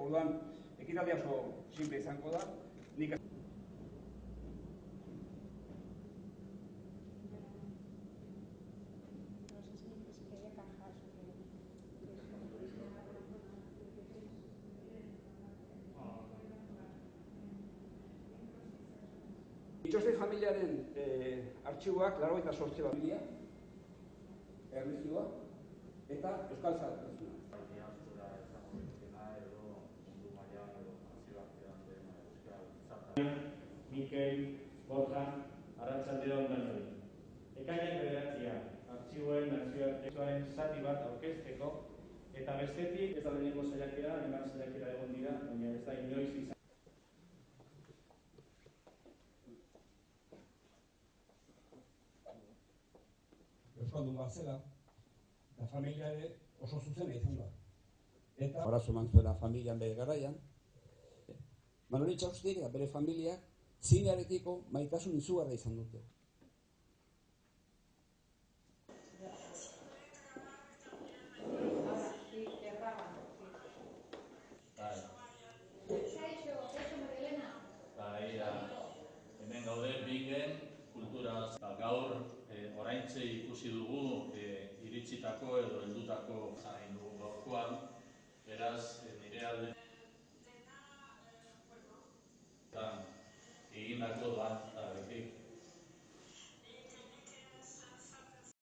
Orduan, ekitaldia oso simple izango da. Itxoste familiaren artxiboak 98 familia, erlijioa eta euskal zahartasuna. Mikel, Borja, arratsaldeon danoi. Ekainak 9 artxiboen nazioartekoaren zati bat aurkezteko eta bestetik ez da lehenengo saiakera, hainbat saiakera egon dira, baina ez da inoiz izan. Euskaldun bat zela, eta familia ere oso zuzena izan da. Eta arazo eman zuela familian bere garaian. Manoli Txaustegik bere familiak zinearekiko maitasun izugarra izan dute. Hemen gaude Bingen kulturaz. Gaur oraintxe ikusi dugu iritsitako edo heldutako zain dugu gaurkoan.